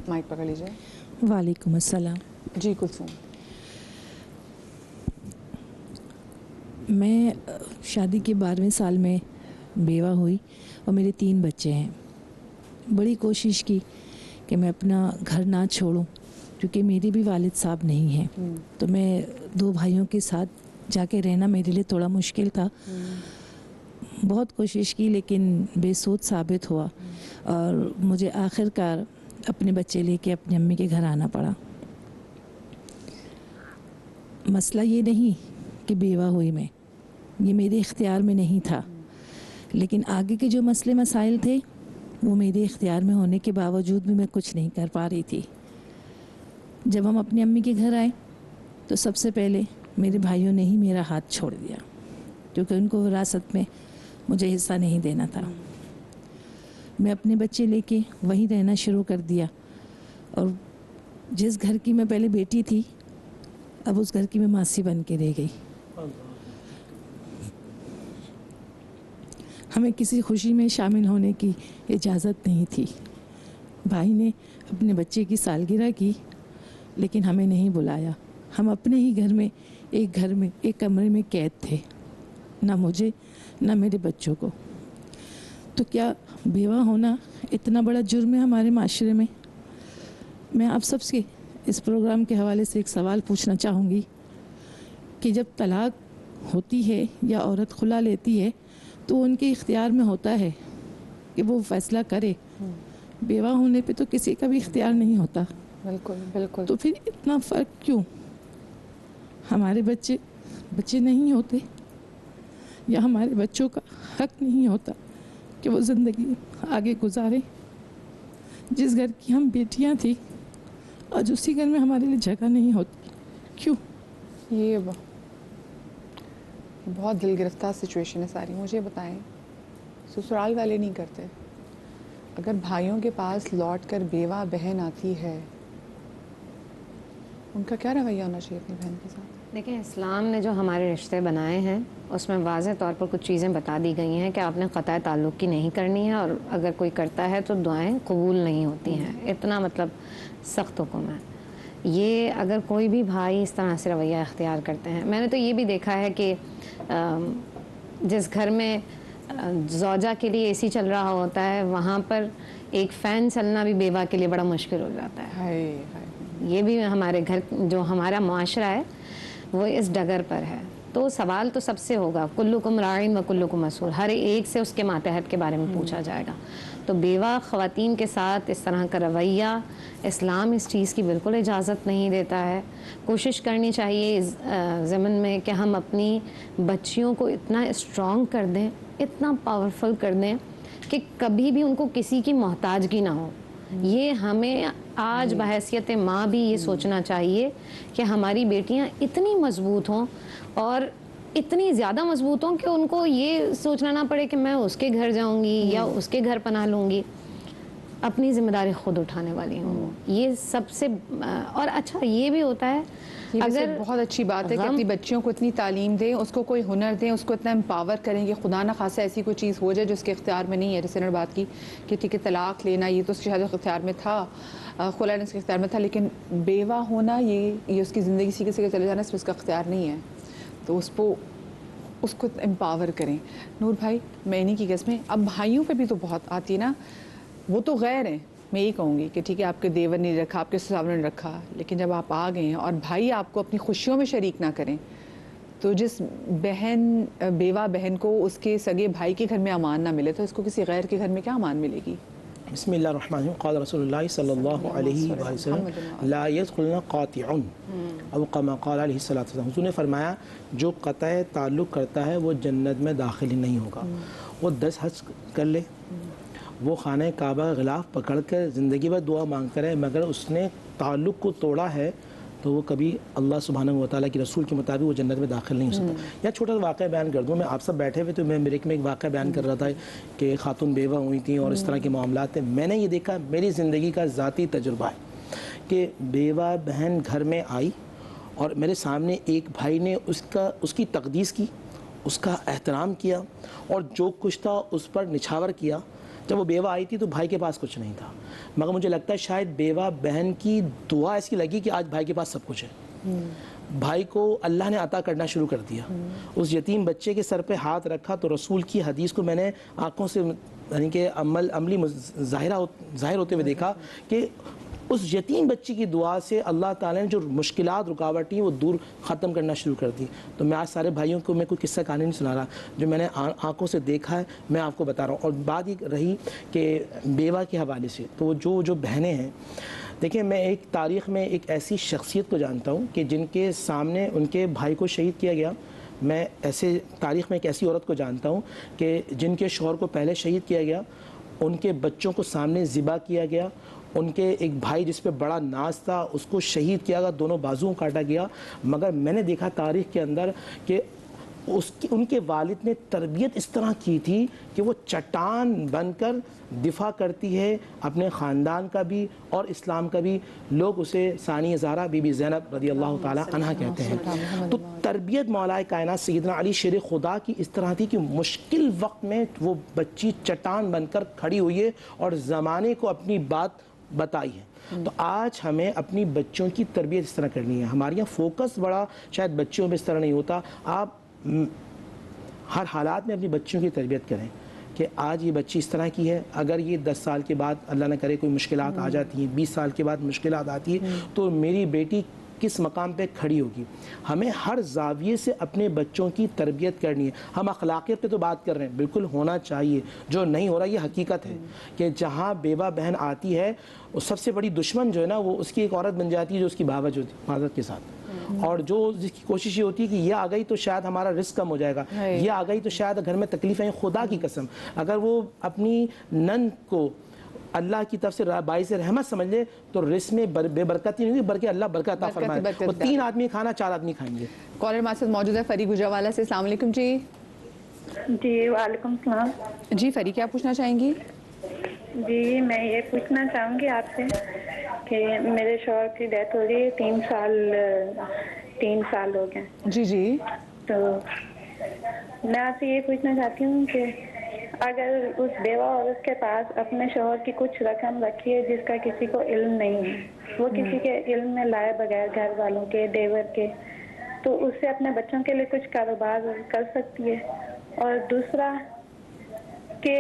Mic پکڑ لیجیے. وعلیکم السلام. جی کلثوم. میں شادی کے 12ویں سال میں بیوہ ہوئی اور میرے 3 بچے ہیں. بڑی کوشش کی کہ میں اپنا گھر نہ چھوڑوں کیونکہ میرے بھی والد صاحب نہیں ہیں, تو میں 2 بھائیوں کے ساتھ جا کے رہنا میرے لیے تھوڑا مشکل تھا. بہت کوشش کی لیکن بے سود ثابت ہوا اور مجھے آخر کار اپنے بچے لے کے اپنی امی کے گھر آنا پڑا. مسئلہ یہ نہیں کہ بیوہ ہوئی میں, یہ میرے اختیار میں نہیں تھا, لیکن آگے کے جو مسئلے مسائل تھے وہ میرے اختیار میں ہونے کے باوجود بھی میں کچھ نہیں کر پا رہی تھی. جب ہم اپنی امی کے گھر آئے تو سب سے پہلے میرے بھائیوں نے ہی میرا ہاتھ چھوڑ دیا کیونکہ ان کو وراثت میں مجھے حصہ نہیں دینا تھا. میں اپنے بچے لے کے وہیں رہنا شروع کر دیا اور جس گھر کی میں پہلے بیٹی تھی اب اس گھر کی میں ماسی بن کے رہ گئی. ہمیں کسی خوشی میں شامل ہونے کی اجازت نہیں تھی. بھائی نے اپنے بچے کی سالگرہ کی لیکن ہمیں نہیں بلایا. ہم اپنے ہی گھر میں ایک کمرے میں قید تھے, نہ مجھے نہ میرے بچوں کو. تو کیا بیوہ ہونا اتنا بڑا جرم ہے ہمارے معاشرے میں؟ میں آپ سب سے اس پروگرام کے حوالے سے ایک سوال پوچھنا چاہوں گی کہ جب طلاق ہوتی ہے یا عورت خلا لیتی ہے تو ان کے اختیار میں ہوتا ہے کہ وہ فیصلہ کرے. بیوہ ہونے پہ تو کسی کا بھی اختیار نہیں ہوتا. بالکل بالکل. تو پھر اتنا فرق کیوں؟ ہمارے بچے نہیں ہوتے یا ہمارے بچوں کا حق نہیں ہوتا کہ وہ زندگی آگے گزارے؟ جس گھر کی ہم بیٹیاں تھیں آج اسی گھر میں ہمارے لیے جگہ نہیں ہوتی, کیوں؟ یہ بہت دل گرفتہ سچویشن ہے ساری. مجھے بتائیں, سسرال والے نہیں کرتے, اگر بھائیوں کے پاس لوٹ کر بیوہ بہن آتی ہے ان کا کیا رویہ ہونا چاہیے اپنی بہن کے ساتھ؟ دیکھیں, اسلام نے جو ہمارے رشتے بنائے ہیں اس میں واضح طور پر کچھ چیزیں بتا دی گئی ہیں کہ آپ نے قطع تعلق کی نہیں کرنی ہے, اور اگر کوئی کرتا ہے تو دعائیں قبول نہیں ہوتی ہیں. اتنا مطلب سخت حکم ہے. یہ اگر کوئی بھی بھائی اس طرح سے رویہ اختیار کرتے ہیں, میں نے تو یہ بھی دیکھا ہے کہ جس گھر میں زوجہ کے لیے اے سی چل رہا ہوتا ہے وہاں پر ایک فین چلنا بھی بیوہ کے لیے بڑا مشکل ہو جاتا ہے. یہ بھی ہمارے گھر جو ہمارا معاشرہ ہے وہ اس ڈگر پر ہے. تو سوال تو سب سے ہوگا, کلکم راعٍ و کلکم مسئول, ہر ایک سے اس کے ماتحت کے بارے میں پوچھا جائے گا. تو بیوہ خواتین کے ساتھ اس طرح کا رویہ اسلام اس چیز کی بالکل اجازت نہیں دیتا ہے. کوشش کرنی چاہیے اس ضمن میں کہ ہم اپنی بچیوں کو اتنا اسٹرانگ کر دیں, اتنا پاورفل کر دیں کہ کبھی بھی ان کو کسی کی محتاجگی نہ ہو. یہ ہمیں آج بحیثیت ماں بھی یہ سوچنا چاہیے کہ ہماری بیٹیاں اتنی مضبوط ہوں اور اتنی زیادہ مضبوط ہوں کہ ان کو یہ سوچنا نہ پڑے کہ میں اس کے گھر جاؤں گی یا اس کے گھر پناہ لوں گی. اپنی ذمہ داری خود اٹھانے والی ہوں. یہ سب سے اور اچھا یہ بھی ہوتا ہے, اگر بہت اچھی بات ہے کہ اپنی بچیوں کو اتنی تعلیم دیں, اس کو کوئی ہنر دیں, اس کو اتنا امپاور کریں کہ خدا نہ خاصا ایسی کوئی چیز ہو جائے جو اس کے اختیار میں نہیں ہے. جیسے نے بات کی کہ ٹھیک ہے طلاق لینا یہ تو اس کے شاید اختیار میں تھا, خلا اس کے اختیار میں تھا, لیکن بیوہ ہونا یہ اس کی زندگی سیکھے سیکھے چلے جانا اس کا اختیار نہیں ہے. تو اس کو امپاور کریں. نور بھائی, میں انہی کی قسمیں اب بھائیوں پہ بھی تو بہت آتی ہے نا. وہ تو غیر ہیں, میں یہی کہوں گی کہ ٹھیک ہے آپ کے دیور نے رکھا, آپ کے سسرال نے رکھا, لیکن جب آپ آ گئے ہیں اور بھائی آپ کو اپنی خوشیوں میں شریک نہ کریں, تو جس بیوہ بہن کو اس کے سگے بھائی کے گھر میں امان نہ ملے تو اس کو کسی غیر کے گھر میں کیا امان ملے گی؟ بسم اللہ الرحمن الرحیم. قال رسول اللہ صلی اللہ علیہ وسلم لا يدخلن قاطع او كما قال علیہ الصلوۃ والسلام. حضور نے فرمایا جو قطع تعلق کرتا ہے وہ جنت میں داخل ہی نہیں ہوگا. وہ 10 حج کر لے, وہ خانہ کعبہ کا غلاف پکڑ کر زندگی بھر دعا مانگتا رہے, مگر اس نے تعلق کو توڑا ہے تو وہ کبھی اللہ سبحانہ و تعالیٰ کے رسول کے مطابق وہ جنت میں داخل نہیں ہو سکتا. یا چھوٹا سا واقعہ بیان کر دوں, میں آپ سب بیٹھے ہوئے تو میں بریک میں ایک واقعہ بیان کر رہا تھا کہ خاتون بیوہ ہوئی تھیں اور اس طرح کے معاملات تھے. میں نے یہ دیکھا, میری زندگی کا ذاتی تجربہ ہے کہ بیوہ بہن گھر میں آئی اور میرے سامنے ایک بھائی نے اس کی تقدیس کی, اس کا احترام کیا اور جو کچھ تھا اس پر نچھاور کیا جب وہ بیوہ آئی تھی تو بھائی کے پاس کچھ نہیں تھا، مگر مجھے لگتا ہے شاید بیوہ بہن کی دعا ایسی لگی کہ آج بھائی کے پاس سب کچھ ہے، بھائی کو اللہ نے عطا کرنا شروع کر دیا۔ اس یتیم بچے کے سر پہ ہاتھ رکھا تو رسول کی حدیث کو میں نے آنکھوں سے یعنی کہ عملی ظاہر ہوتے ہوئے دیکھا کہ اس یتیم بچی کی دعا سے اللہ تعالیٰ نے جو مشکلات رکاوٹیں وہ دور ختم کرنا شروع کر دی۔ تو میں آج سارے بھائیوں کو میں کوئی قصہ کہانی نہیں سنا رہا، جو میں نے آنکھوں سے دیکھا ہے میں آپ کو بتا رہا ہوں۔ اور بات یہ رہی کہ بیوہ کے حوالے سے، تو جو بہنیں ہیں، دیکھیں میں ایک تاریخ میں ایک ایسی شخصیت کو جانتا ہوں کہ جن کے سامنے ان کے بھائی کو شہید کیا گیا۔ میں ایسے تاریخ میں ایک ایسی عورت کو جانتا ہوں کہ جن کے شوہر کو پہلے شہید کیا گیا، ان کے بچوں کو سامنے ذبح کیا گیا، ان کے ایک بھائی جس پہ بڑا ناز تھا اس کو شہید کیا گیا، دونوں بازوؤں کاٹا گیا۔ مگر میں نے دیکھا تاریخ کے اندر کہ ان کے والد نے تربیت اس طرح کی تھی کہ وہ چٹان بن کر دفاع کرتی ہے اپنے خاندان کا بھی اور اسلام کا بھی۔ لوگ اسے ثانی زہرا بی بی زینب رضی اللہ تعالی عنہ کہتے ہیں۔ تو تربیت مولا کائنات سیدنا علی شیر خدا کی اس طرح تھی کہ مشکل وقت میں وہ بچی چٹان بن کر کھڑی ہوئی ہے اور زمانے کو اپنی بات بتائی ہے۔ تو آج ہمیں اپنی بچوں کی تربیت اس طرح کرنی ہے۔ ہمارے یہاں فوکس بڑا شاید بچوں میں اس طرح نہیں ہوتا۔ آپ ہر حالات میں اپنی بچوں کی تربیت کریں کہ آج یہ بچی اس طرح کی ہے، اگر یہ 10 سال کے بعد اللہ نہ کرے کوئی مشکلات آ جاتی ہیں، 20 سال کے بعد مشکلات آتی ہیں، تو میری بیٹی کس مقام پہ کھڑی ہوگی۔ ہمیں ہر زاویے سے اپنے بچوں کی تربیت کرنی ہے۔ ہم اخلاقیت پہ تو بات کر رہے ہیں، بالکل ہونا چاہیے، جو نہیں ہو رہا یہ حقیقت ہے کہ جہاں بیوہ بہن آتی ہے سب سے بڑی دشمن جو ہے نا وہ اس کی ایک عورت بن جاتی ہے جو اس کی بھاوج ہوتی ہے حفاظت کے ساتھ، اور جو جس کی کوشش یہ ہوتی ہے کہ یہ آ گئی تو شاید ہمارا رزق کم ہو جائے گا، یہ آ گئی تو شاید گھر میں تکلیفیں۔ خدا کی قسم اگر وہ اپنی نند کو اللہ کی طرف سے باعث رحمت سمجھ لے تو رزق میں بے برکتی نہیں ہوگی بلکہ اللہ برکت عطا فرمائے۔ وہ 3 آدمی کھانا 4 آدمی کھائیں گے۔ کالر ہمارے ساتھ موجود ہے فری گجرانوالہ سے۔ السلام علیکم جی۔ جی وعلیکم السلام۔ جی فری کیا پوچھنا چاہیں گی؟ جی میں یہ پوچھنا چاہوں گی آپ سے کہ میرے شوہر کی ڈیتھ ہو گئی، 3 سال ہو گئے۔ جی جی۔ تو میں آپ سے یہ پوچھنا چاہتی ہوں کہ اگر اس بیوہ عورت کے پاس اپنے شوہر کی کچھ رقم رکھی ہے جس کا کسی کو علم نہیں ہے، وہ کسی کے علم میں لائے بغیر گھر والوں کے دیور کے، تو اس سے اپنے بچوں کے لیے کچھ کاروبار کر سکتی ہے۔ اور دوسرا کہ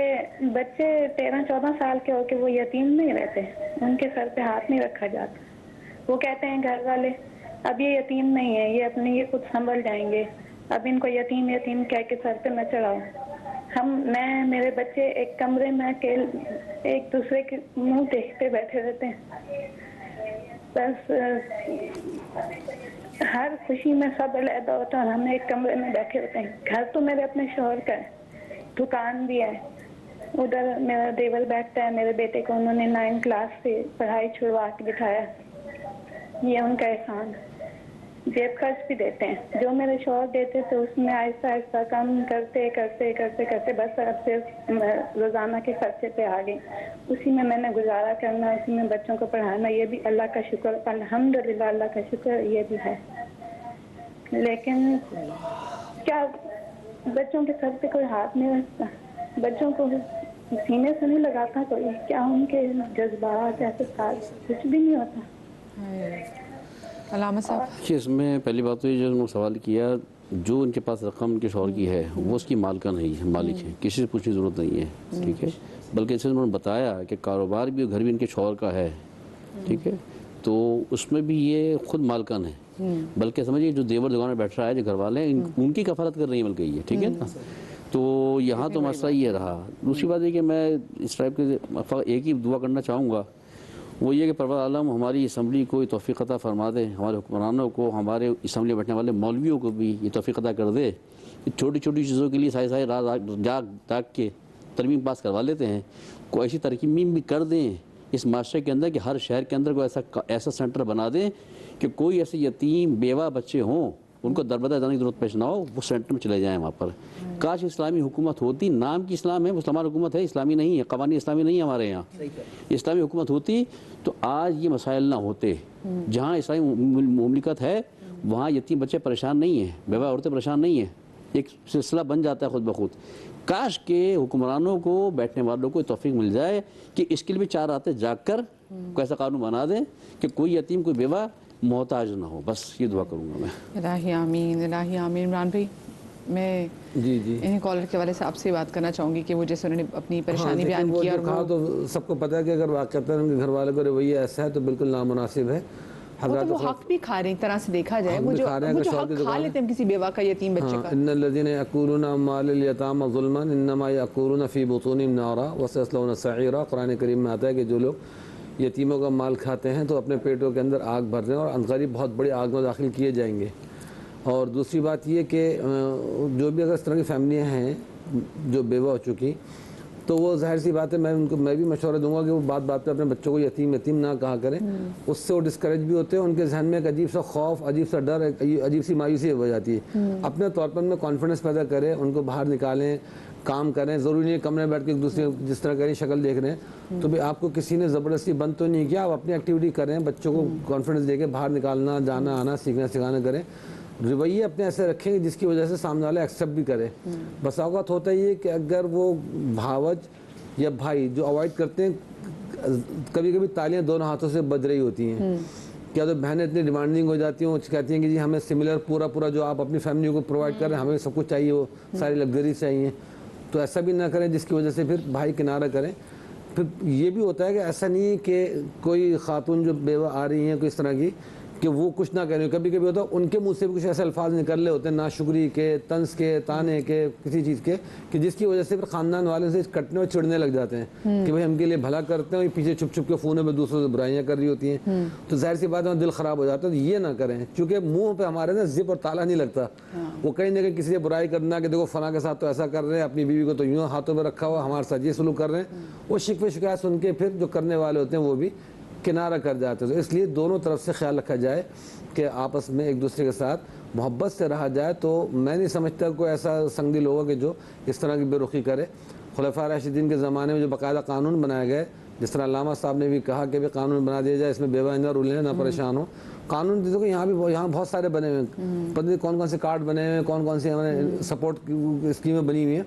بچے 13-14 سال کے ہو کے وہ یتیم نہیں رہتے، ان کے سر پہ ہاتھ نہیں رکھا جاتا۔ وہ کہتے ہیں گھر والے اب یہ یتیم نہیں ہے، یہ اپنے یہ خود سنبھل جائیں گے، اب ان کو یتیم یتیم کہہ کے سر پہ نہ چڑھاؤ۔ میں میرے بچے ایک کمرے میں ایک دوسرے کے منہ دیکھتے بیٹھے رہتے ہیں، بس ہر خوشی میں سب علیحدہ ہوتا ہے، ہم ایک کمرے میں بیٹھے ہوتے ہیں۔ گھر تو میرے اپنے شوہر کا ہے، دکان بھی ہے، ادھر میرا دیور بیٹھتا ہے، میرے بیٹے کو انہوں نے 9 کلاس سے پڑھائی چھڑوا کے بٹھایا، یہ ان کا احسان۔ جیب خرچ بھی دیتے ہیں، جو میرے شوہر دیتے تھے اس میں آہستہ آہستہ کم کرتے کرتے کرتے کرتے بس اب صرف روزانہ کے خرچے پہ آ گئی، اسی میں نے گزارا کرنا، اسی میں بچوں کو پڑھانا، یہ بھی اللہ کا شکر، الحمدللہ اللہ کا شکر یہ بھی ہے۔ لیکن کیا بچوں کے سر پہ کوئی ہاتھ نہیں رکھتا، بچوں کو سینے سے نہیں لگاتا کوئی، کیا ان کے جذبات احساسات کچھ بھی نہیں ہوتا؟ علامہ صاحب اس میں پہلی بات تو یہ جو انہوں نے سوال کیا، جو ان کے پاس رقم ان کے شوہر کی ہے وہ اس کی مالکہ نہیں ہے، مالک ہے، کسی سے پوچھنے کی ضرورت نہیں ہے، ٹھیک ہے۔ بلکہ اس میں انہوں نے بتایا کہ کاروبار بھی گھر بھی ان کے شوہر کا ہے، ٹھیک ہے، تو اس میں بھی یہ خود مالکن ہے، بلکہ سمجھیے جو دیور دکان میں بیٹھ رہا ہے جو گھر والے ہیں ان کی کفالت کر رہی ہیں بلکہ یہ، ٹھیک ہے نا۔ تو یہاں تو مسئلہ یہ رہا۔ دوسری بات یہ کہ میں اس ٹائپ کے ایک ہی دعا کرنا چاہوں گا، وہ یہ کہ پروردگار عالم ہماری اسمبلی کو یہ توفیق عطا فرما دے، ہمارے حکمرانوں کو، ہمارے اسمبلی میں بیٹھنے والے مولویوں کو بھی یہ توفیق عطا کر دے کہ چھوٹی چھوٹی چیزوں کے لیے سائے رات جاگ کے ترمیم پاس کروا لیتے ہیں، کوئی ایسی ترمیم بھی کر دیں اس معاشرے کے اندر کہ ہر شہر کے اندر کوئی ایسا سینٹر بنا دیں کہ کوئی ایسے یتیم بیوہ بچے ہوں ان کو دربدر جانے کی ضرورت پیش نہ ہو، وہ سینٹر میں چلے جائیں وہاں پر۔ کاش اسلامی حکومت ہوتی، نام کی اسلام ہے، مسلمان حکومت ہے، اسلامی نہیں ہے، قوانین اسلامی نہیں ہے ہمارے یہاں، اسلامی حکومت ہوتی تو آج یہ مسائل نہ ہوتے۔ جہاں اسلامی مملکت ہے وہاں یتیم بچے پریشان نہیں ہیں، بیوہ عورتیں پریشان نہیں ہیں، ایک سلسلہ بن جاتا ہے خود بخود۔ کاش کہ حکمرانوں کو, بیٹھنے والوں کو توفیق مل جائے کہ اس کے لیے بھی 4 راتیں جاگ کر کوئی ایسا قانون بنا دیں کہ کوئی یتیم کوئی بیوہ محتاج نہ ہو. بس یہ دعا کروں گا میں. الہی آمین, الہی آمین. عمران بھائی میں انہیں کالر کے والے سے آپ سے بات کرنا چاہوں گی کہ وہ جیسے انہوں نے اپنی پریشانی بیان کی اور کہا تو سب کو پتہ ہے کہ اگر واقعتاً ان کے گھر والے کا رویہ ایسا ہے تو بالکل نامناسب ہے. وہ حق بھی کھا رہے ہیں ایک طرح سے دیکھا جائے, وہ جو حق کھا لیتے ہیں کسی بیوہ کا, یتیم بچے کا. ان الذين ياكلون اموال اليتامى ظلما انما ياكلون في بطونهم نارا وسيصلون سعيرا. قرآن کریم میں آتا ہے کہ جو لوگ یتیموں کا مال کھاتے ہیں تو اپنے پیٹوں کے اندر آگ بھر رہے ہیں اور عنقریب بہت بڑی آگ میں داخل کیے جائیں گے. اور دوسری بات یہ کہ جو بھی اگر اس طرح کی فیملیاں ہیں جو بیوہ ہو چکی, تو وہ ظاہر سی بات ہے میں بھی مشورہ دوں گا کہ وہ بات پہ اپنے بچوں کو یتیم نہ کہا کریں. اس سے وہ ڈسکریج بھی ہوتے ہیں, ان کے ذہن میں ایک عجیب سا خوف, عجیب سا ڈر, عجیب سی مایوسی ہو جاتی ہے. اپنے طور پر ان میں کانفیڈنس پیدا کریں, ان کو باہر نکالیں, کام کریں. ضروری نہیں کمرے میں بیٹھ کے ایک دوسرے جس طرح کریں شکل دیکھ رہے ہیں تو بھی آپ کو کسی نے زبردستی بند تو نہیں کیا. آپ اپنی ایکٹیویٹی کریں, بچوں کو کانفیڈنس دے کے باہر نکالنا, جانا آنا, سیکھنا سکھانا کریں. رویے اپنے ایسے رکھیں کہ جس کی وجہ سے سامنے والا ایکسیپٹ بھی کرے. بس اوقات ہوتا ہی ہے کہ اگر وہ بھاوج یا بھائی جو اوائڈ کرتے ہیں, کبھی کبھی تالیاں دونوں ہاتھوں سے بج رہی ہوتی ہیں. کیا تو بہنیں اتنی ڈیمانڈنگ ہو جاتی ہیں, وہ کہتی ہیں کہ جی ہمیں سملر پورا جو آپ اپنی فیملی کو پرووائڈ کر رہے ہیں, ہمیں سب کچھ چاہیے, وہ ساری لگژری چاہیے. تو ایسا بھی نہ کریں جس کی وجہ سے پھر بھائی کنارہ کریں. پھر یہ بھی ہوتا ہے کہ ایسا نہیں ہے کہ کوئی خاتون جو بیوہ آ رہی ہیں کوئی اس طرح کی کہ وہ کچھ نہ کریں. کبھی کبھی ہوتا ہے ان کے منہ سے بھی کچھ ایسے الفاظ نکل رہے ہوتے ہیں ناشکری کے, طنز کے, تانے کے, کسی چیز کے, کہ جس کی وجہ سے پھر خاندان والے سے کٹنے اور چڑنے لگ جاتے ہیں کہ بھائی ہم کے لیے بھلا کرتے ہیں, اور پیچھے چھپ چھپ کے فونوں میں دوسروں سے برائیاں کر رہی ہوتی ہیں. تو ظاہر سی بات ہے دل خراب ہو جاتا ہے. تو یہ نہ کریں, چونکہ منہ پہ ہمارے نا زپ اور تالا نہیں لگتا. وہ کہیں نہ کہیں کسی سے برائی کرنا کہ دیکھو فلاں کے ساتھ تو ایسا کر رہے ہیں, اپنی بیوی کو تو یوں ہاتھوں میں رکھا ہوا, ہمارے ساتھ یہ سلوک کر رہے ہیں. وہ شکوے شکایت سن کے پھر جو کرنے والے ہوتے ہیں وہ بھی کنارہ کر جاتے ہیں. تو اس لیے دونوں طرف سے خیال رکھا جائے کہ آپس میں ایک دوسرے کے ساتھ محبت سے رہا جائے. تو میں نہیں سمجھتا کوئی ایسا سنگ دل ہوگا کہ جو اس طرح کی بے رخی کرے. خلفاء راشدین کے زمانے میں جو باقاعدہ قانون بنائے گئے, جس طرح علامہ صاحب نے بھی کہا کہ بھی قانون بنا دیا جائے, اس میں بیوہ نہ رولیں نہ پریشان ہوں. قانون دیکھو کہ یہاں بہت سارے بنے ہوئے ہیں, پتہ نہیں کون کون سے کارڈ بنے ہوئے ہیں, کون سی ہمارے سپورٹ اسکیمیں بنی ہوئی ہیں.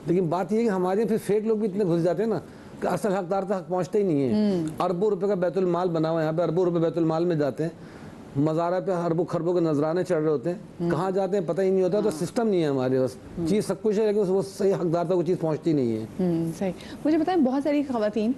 لیکن بات یہ ہے کہ ہمارے پھر فیک لوگ بھی اتنے گھس جاتے ہیں نا کہ اصل حقدار تک پہنچتے ہی نہیں ہیں. اربوں روپے کا بیت المال بنا ہوا ہے, یہاں پہ اربوں روپے بیت المال میں جاتے ہیں, مزارہ پہ اربوں خربوں کے نذرانے چڑھ رہے ہوتے ہیں, کہاں جاتے ہیں پتہ ہی نہیں ہوتا. تو سسٹم نہیں ہے ہمارے پاس, چیز سب کچھ ہے لیکن وہ صحیح حقدار تک وہ چیز پہنچتی نہیں ہے. صحیح. مجھے بتائیں, بہت ساری خواتین